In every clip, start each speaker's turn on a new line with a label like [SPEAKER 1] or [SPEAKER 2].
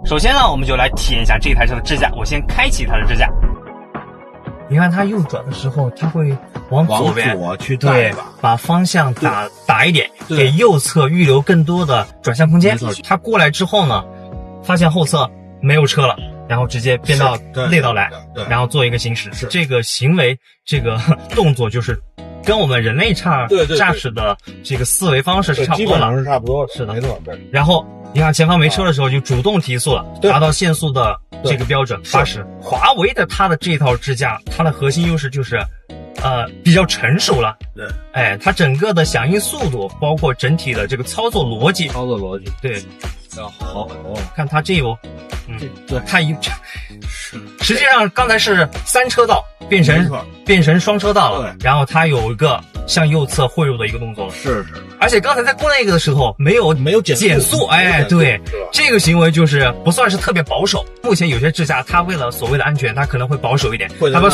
[SPEAKER 1] 首先呢，我们就来体验一下这台车的支架。我先开启它的支架。你看它右转的时候，它会往左边
[SPEAKER 2] 去
[SPEAKER 1] 对，把方向打一点，给右侧预留更多的转向空间。它过来之后呢，发现后侧没有车了，然后直接变到内道来，然后做一个行驶。这个行为，这个动作就是跟我们人类驾驶的这个思维方式是差不多的，
[SPEAKER 2] 基本上是差不多，
[SPEAKER 1] 是的，
[SPEAKER 2] 没错。
[SPEAKER 1] 然后你看前方没车的时候就主动提速了，达到限速的这个标准80。华为的它的这一套支架，它的核心优势就是比较成熟了。
[SPEAKER 2] 对，
[SPEAKER 1] 哎，它整个的响应速度，包括整体的这个操作逻辑，对，
[SPEAKER 2] 要好很多。
[SPEAKER 1] 看它这有，
[SPEAKER 2] 对，
[SPEAKER 1] 它实际上刚才是3车道变成双车道了，然后它有一个向右侧汇入的一个动作了。
[SPEAKER 2] 是，
[SPEAKER 1] 而且刚才在过那个的时候没有减速，哎，对，这个行为就是不算是特别保守。目前有些支架它为了所谓的安全，它可能会保守一点，它把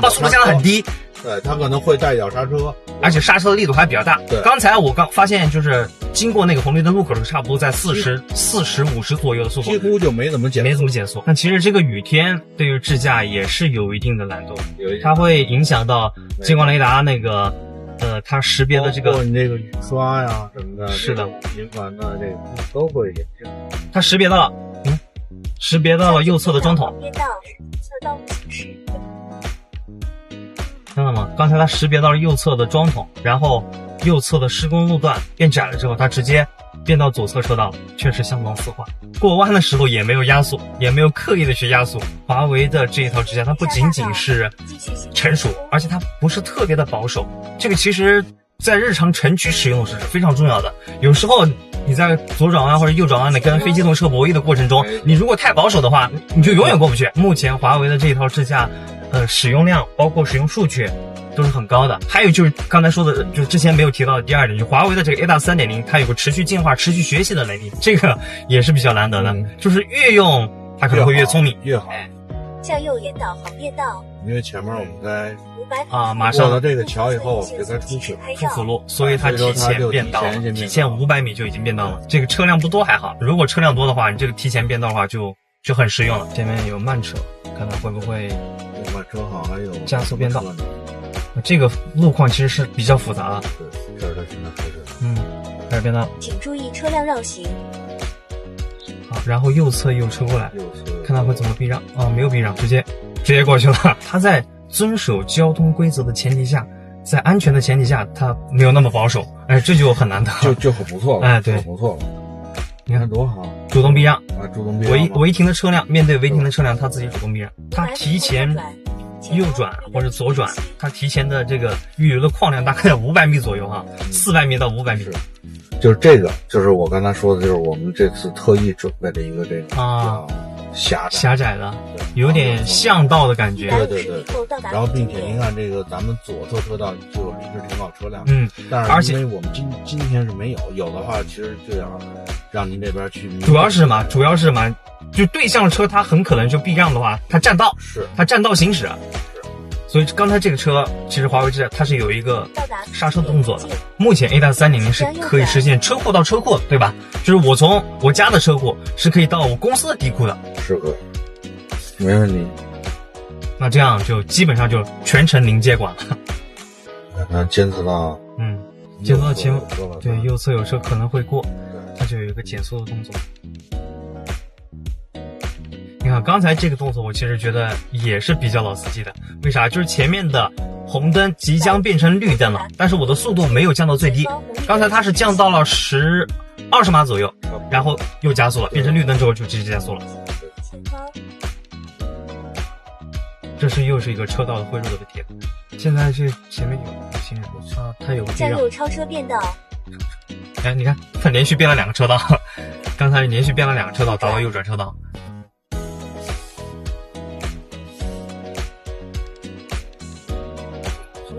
[SPEAKER 1] 速度降得很低。
[SPEAKER 2] 对，它可能会带脚刹车，
[SPEAKER 1] 而且刹车的力度还比较大。对，刚才我发现就是经过那个红绿灯路口的时候，差不多在40、50左右的速度，
[SPEAKER 2] 几乎就没怎么减速。
[SPEAKER 1] 那其实这个雨天对于支架也是有一定的难度，它会影响到激光雷达那个它识别的这个，
[SPEAKER 2] 包括你这个雨刷呀什么的，
[SPEAKER 1] 是的，
[SPEAKER 2] 频繁的这个都会影响。
[SPEAKER 1] 它识别到了右侧的中筒。看到吗？刚才它识别到了右侧的桩筒，然后右侧的施工路段变窄了之后，它直接变到左侧车道了，确实相当丝滑。过弯的时候也没有压缩，也没有刻意的去压缩。华为的这一套支架，它不仅仅是成熟，而且它不是特别的保守。这个其实在日常城区使用是非常重要的。有时候你在左转弯或者右转弯的跟非机动车博弈的过程中，你如果太保守的话，你就永远过不去。目前华为的这一套支架使用量包括使用数据都是很高的。还有就是刚才说的，就是之前没有提到的第二点，就华为的这个 ADAS 3.0， 它有个持续进化、持续学习的能力，这个也是比较难得的。就是越用它可能会越聪明，
[SPEAKER 2] 越好。
[SPEAKER 3] 向右引导行变道，
[SPEAKER 2] 因为前面我们该
[SPEAKER 1] 马上
[SPEAKER 2] 过了这个桥以后就该出去
[SPEAKER 1] 出辅路，所以它提前变道，提前500米就已经变道了。这个车辆不多还好，如果车辆多的话，你这个提前变道的话就很实用了。前面有慢车，看看会不会
[SPEAKER 2] 慢车好，还有
[SPEAKER 1] 加速变道。这个路况其实是比较复杂的。
[SPEAKER 2] 对，这儿它现在开始
[SPEAKER 1] 开始变道，
[SPEAKER 3] 请注意车辆绕行。
[SPEAKER 1] 好，然后右侧有车过来，看他会怎么避让啊？没有避让，直接过去了。他在遵守交通规则的前提下，在安全的前提下，他没有那么保守，哎，这就很难得，
[SPEAKER 2] 就很不错了，
[SPEAKER 1] 哎，对，
[SPEAKER 2] 很不错了。
[SPEAKER 1] 你看
[SPEAKER 2] 多好，
[SPEAKER 1] 主动避让
[SPEAKER 2] 啊，主动避让。
[SPEAKER 1] 违停的车辆面对违停的车辆，他自己主动避让，他提前右转或者左转，他提前的这个预留的框量大概在500米左右哈，400米到500米。
[SPEAKER 2] 就是这个，就是我刚才说的，就是我们这次特意准备的一个这个狭窄的，有点巷道的感觉。对。然后并且您看这个咱们左侧车道就有临时停靠车辆，但是因为我们今天是没有的话，其实就要让您这边去。
[SPEAKER 1] 主要是什么？就对向车它很可能就避让的话，它占道，它占道行驶。所以刚才这个车其实华为支架它是有一个刹车动作的。目前 ADAS 3.0 是可以实现车库到车库，对吧？就是我从我家的车库是可以到我公司的地库的，
[SPEAKER 2] 是的，没问题。
[SPEAKER 1] 那这样就基本上就全程零接管了。
[SPEAKER 2] 那监测到
[SPEAKER 1] 监测到前对右侧有车可能会过，它就有一个减速的动作。你看刚才这个动作我其实觉得也是比较老司机的，为啥？就是前面的红灯即将变成绿灯了，但是我的速度没有降到最低，刚才它是降到了20码左右，然后又加速了，变成绿灯之后就直接加速了。这又是一个车道的汇入的问题。现在这前面有行人它有个避让，
[SPEAKER 3] 向右超车变道。
[SPEAKER 1] 哎，你看它连续变了2个车道，刚才连续变了2个车道达到右转车道。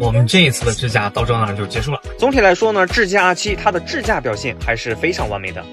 [SPEAKER 1] 我们这一次的智驾到这儿就结束了。总体来说呢，智驾7它的智驾表现还是非常完美的。